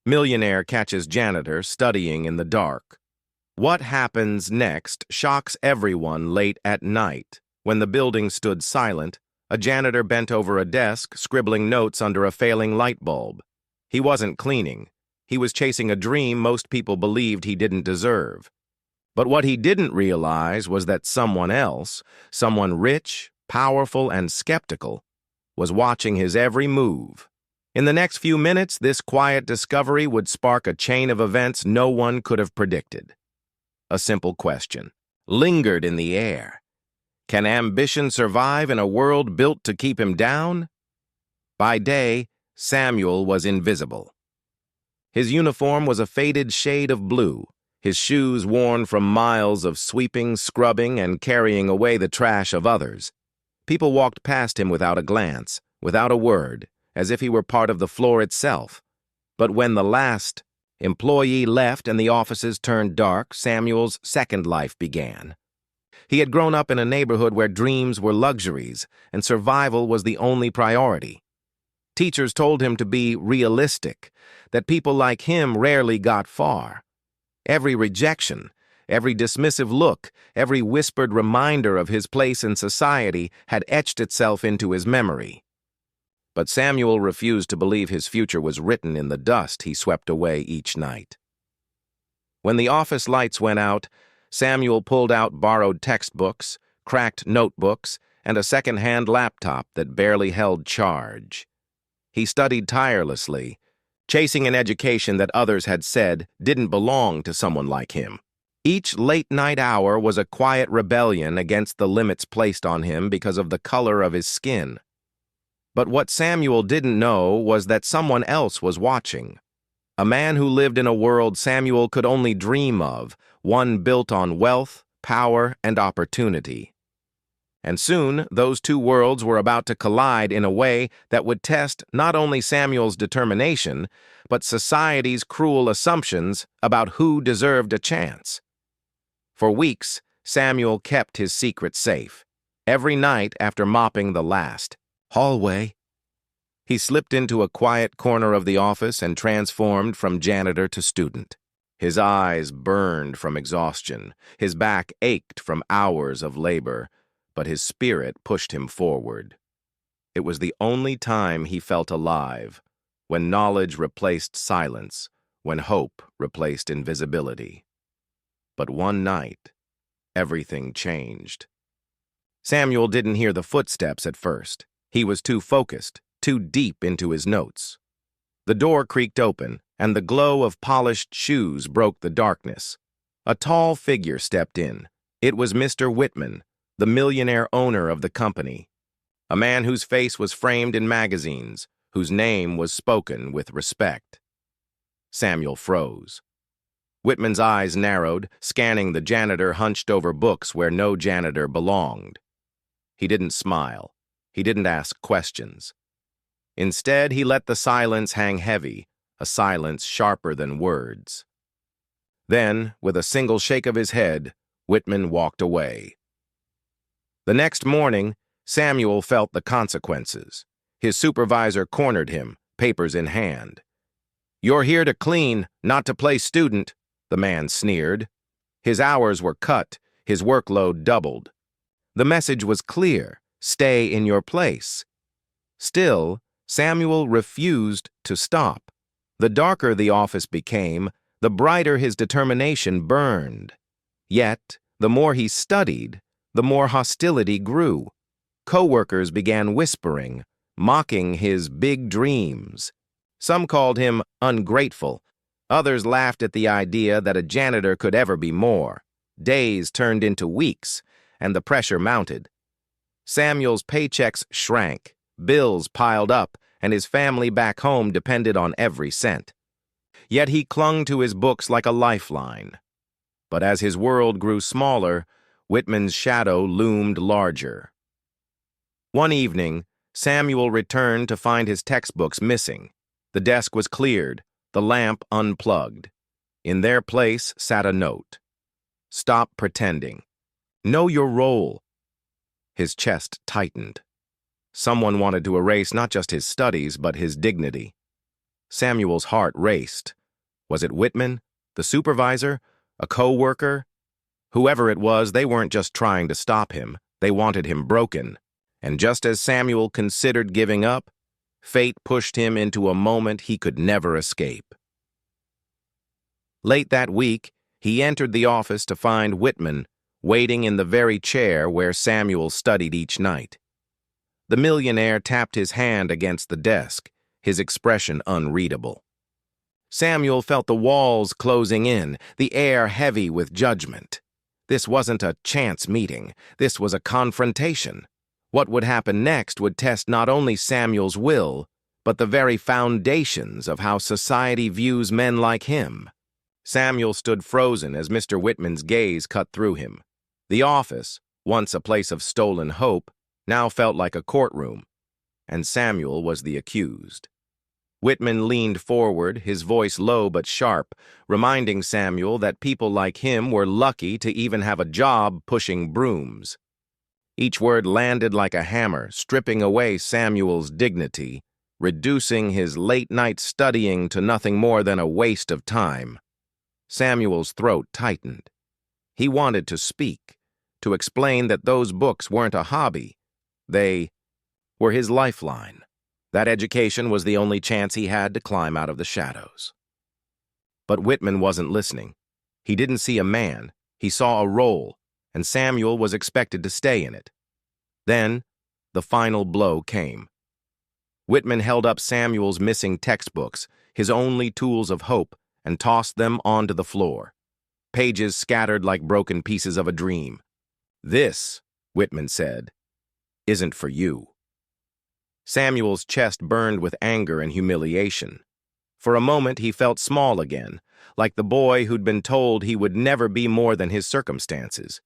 Millionaire catches janitor studying in the dark. What happens next shocks everyone late at night. When the building stood silent, a janitor bent over a desk, scribbling notes under a failing light bulb. He wasn't cleaning. He was chasing a dream most people believed he didn't deserve. But what he didn't realize was that someone else, someone rich, powerful, and skeptical, was watching his every move. In the next few minutes, this quiet discovery would spark a chain of events no one could have predicted. A simple question lingered in the air. Can ambition survive in a world built to keep him down? By day, Samuel was invisible. His uniform was a faded shade of blue, his shoes worn from miles of sweeping, scrubbing, and carrying away the trash of others. People walked past him without a glance, without a word, as if he were part of the floor itself. But when the last employee left and the offices turned dark, Samuel's second life began. He had grown up in a neighborhood where dreams were luxuries and survival was the only priority. Teachers told him to be realistic, that people like him rarely got far. Every rejection, every dismissive look, every whispered reminder of his place in society had etched itself into his memory. But Samuel refused to believe his future was written in the dust he swept away each night. When the office lights went out, Samuel pulled out borrowed textbooks, cracked notebooks, and a second-hand laptop that barely held charge. He studied tirelessly, chasing an education that others had said didn't belong to someone like him. Each late-night hour was a quiet rebellion against the limits placed on him because of the color of his skin. But what Samuel didn't know was that someone else was watching. A man who lived in a world Samuel could only dream of, one built on wealth, power, and opportunity. And soon, those two worlds were about to collide in a way that would test not only Samuel's determination, but society's cruel assumptions about who deserved a chance. For weeks, Samuel kept his secret safe. Every night after mopping the last hallway, he slipped into a quiet corner of the office and transformed from janitor to student. His eyes burned from exhaustion, his back ached from hours of labor, but his spirit pushed him forward. It was the only time he felt alive, when knowledge replaced silence, when hope replaced invisibility. But one night, everything changed. Samuel didn't hear the footsteps at first. He was too focused, too deep into his notes. The door creaked open, and the glow of polished shoes broke the darkness. A tall figure stepped in. It was Mr. Whitman, the millionaire owner of the company. A man whose face was framed in magazines, whose name was spoken with respect. Samuel froze. Whitman's eyes narrowed, scanning the janitor hunched over books where no janitor belonged. He didn't smile. He didn't ask questions. Instead, he let the silence hang heavy, a silence sharper than words. Then, with a single shake of his head, Whitman walked away. The next morning, Samuel felt the consequences. His supervisor cornered him, papers in hand. "You're here to clean, not to play student," the man sneered. His hours were cut, his workload doubled. The message was clear: stay in your place. Still, Samuel refused to stop. The darker the office became, the brighter his determination burned. Yet, the more he studied, the more hostility grew. Coworkers began whispering, mocking his big dreams. Some called him ungrateful. Others laughed at the idea that a janitor could ever be more. Days turned into weeks, and the pressure mounted. Samuel's paychecks shrank, bills piled up, and his family back home depended on every cent. Yet he clung to his books like a lifeline. But as his world grew smaller, Whitman's shadow loomed larger. One evening, Samuel returned to find his textbooks missing. The desk was cleared, the lamp unplugged. In their place sat a note. "Stop pretending. Know your role." His chest tightened. Someone wanted to erase not just his studies, but his dignity. Samuel's heart raced. Was it Whitman, the supervisor, a co-worker? Whoever it was, they weren't just trying to stop him. They wanted him broken. And just as Samuel considered giving up, fate pushed him into a moment he could never escape. Late that week, he entered the office to find Whitman waiting in the very chair where Samuel studied each night. The millionaire tapped his hand against the desk, his expression unreadable. Samuel felt the walls closing in, the air heavy with judgment. This wasn't a chance meeting. This was a confrontation. What would happen next would test not only Samuel's will, but the very foundations of how society views men like him. Samuel stood frozen as Mr. Whitman's gaze cut through him. The office, once a place of stolen hope, now felt like a courtroom, and Samuel was the accused. Whitman leaned forward, his voice low but sharp, reminding Samuel that people like him were lucky to even have a job pushing brooms. Each word landed like a hammer, stripping away Samuel's dignity, reducing his late-night studying to nothing more than a waste of time. Samuel's throat tightened. He wanted to speak, to explain that those books weren't a hobby. They were his lifeline. That education was the only chance he had to climb out of the shadows. But Whitman wasn't listening. He didn't see a man. He saw a role, and Samuel was expected to stay in it. Then, the final blow came. Whitman held up Samuel's missing textbooks, his only tools of hope, and tossed them onto the floor. Pages scattered like broken pieces of a dream. "This," Whitman said, "isn't for you." Samuel's chest burned with anger and humiliation. For a moment he felt small again, like the boy who'd been told he would never be more than his circumstances.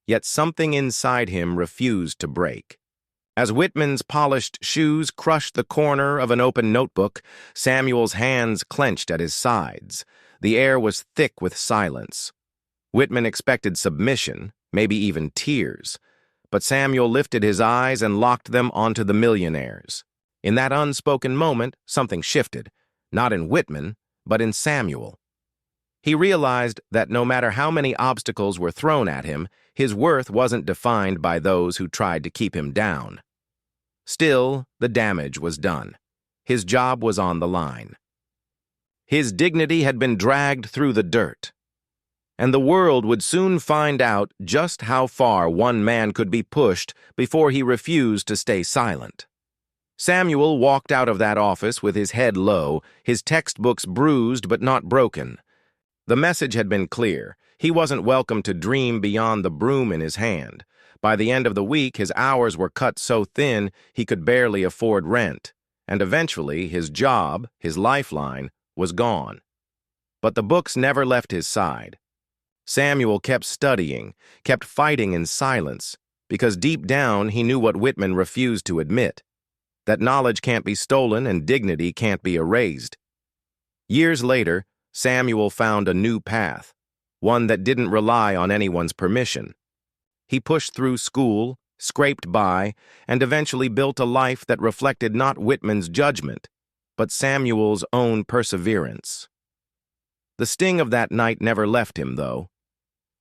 Yet something inside him refused to break. As Whitman's polished shoes crushed the corner of an open notebook, Samuel's hands clenched at his sides. The air was thick with silence. Whitman expected submission, maybe even tears. But Samuel lifted his eyes and locked them onto the millionaire's. In that unspoken moment, something shifted, not in Whitman, but in Samuel. He realized that no matter how many obstacles were thrown at him, his worth wasn't defined by those who tried to keep him down. Still, the damage was done. His job was on the line. His dignity had been dragged through the dirt. And the world would soon find out just how far one man could be pushed before he refused to stay silent. Samuel walked out of that office with his head low, his textbooks bruised but not broken. The message had been clear. He wasn't welcome to dream beyond the broom in his hand. By the end of the week, his hours were cut so thin he could barely afford rent, and eventually his job, his lifeline, was gone. But the books never left his side. Samuel kept studying, kept fighting in silence, because deep down he knew what Whitman refused to admit, that knowledge can't be stolen and dignity can't be erased. Years later, Samuel found a new path, one that didn't rely on anyone's permission. He pushed through school, scraped by, and eventually built a life that reflected not Whitman's judgment, but Samuel's own perseverance. The sting of that night never left him, though.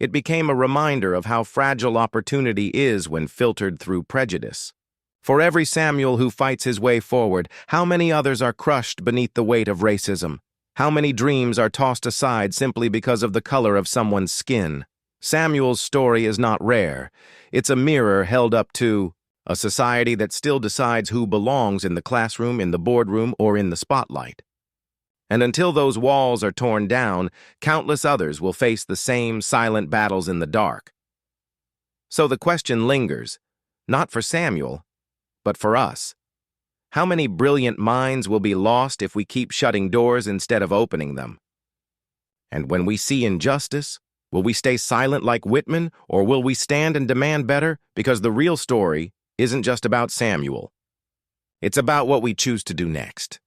It became a reminder of how fragile opportunity is when filtered through prejudice. For every Samuel who fights his way forward, how many others are crushed beneath the weight of racism? How many dreams are tossed aside simply because of the color of someone's skin? Samuel's story is not rare. It's a mirror held up to a society that still decides who belongs in the classroom, in the boardroom, or in the spotlight. And until those walls are torn down, countless others will face the same silent battles in the dark. So the question lingers, not for Samuel, but for us. How many brilliant minds will be lost if we keep shutting doors instead of opening them? And when we see injustice, will we stay silent like Whitman, or will we stand and demand better? Because the real story isn't just about Samuel. It's about what we choose to do next.